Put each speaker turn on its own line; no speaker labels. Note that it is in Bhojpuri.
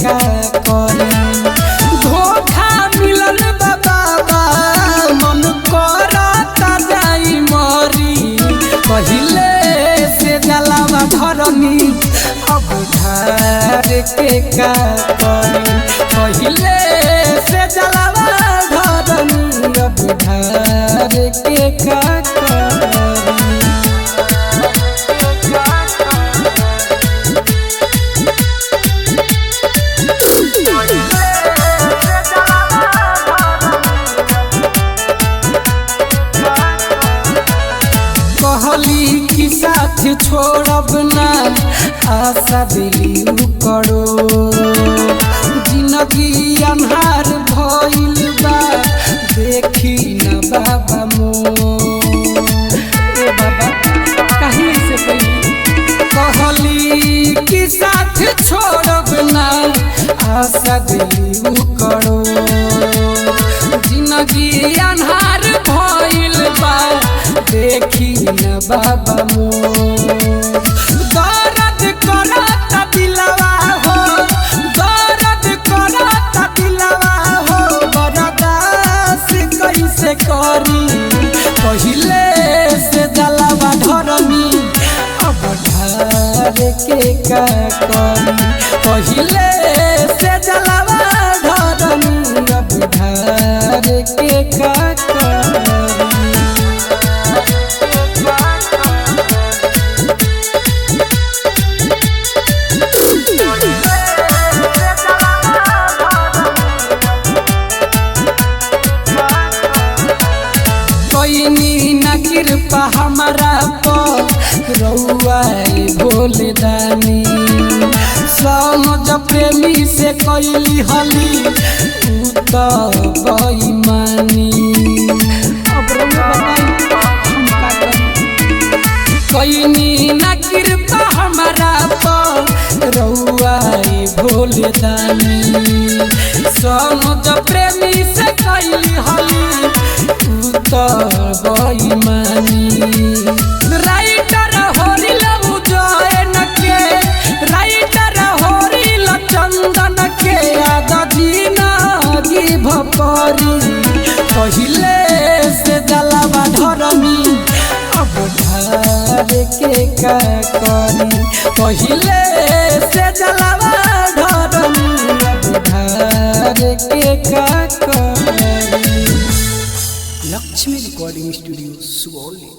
का करे धोखा मिलल बाबा मन करता जाई मरी पहिले से जलावा धरनी अब ढार के का करे पहिले से जलावा धरनी अब ढार के का करे कहली कि साथ छोड़ब ना आशा दिली करो जिंदगी अन्हार भइल बा देखी न बाबा ए बाबा कहीं से कहली कि साथ छोड़ब ना आशा दिली करो जिंदगी अन्हार भइल बा देखी न बाबा दर्द करता दिलवा हो दर्द करता दिलवा हो बर्दाश्त कैसे करी पहिले से जलावा धरनी अब ढार के का करी पहिले से जलावा धरनी अब ढार के का करी कृपा हमारा पर रउआ भोले दानी समझ प्रेमी से कैली हली बेईमानी कैनी न कृपा हमारा पर रउआ भोले दानी समझ प्रेमी से कैली हली बेईमानी राइटर होरिल उजैन के राइटर होरिल चंदन के आदि जिंदगी भपरी पहिले से जलावा धरनी अब ढार के का करी पहिले से जलावा धरनी अब ढार के का करी।
Lakshmi recording studio Sugauli.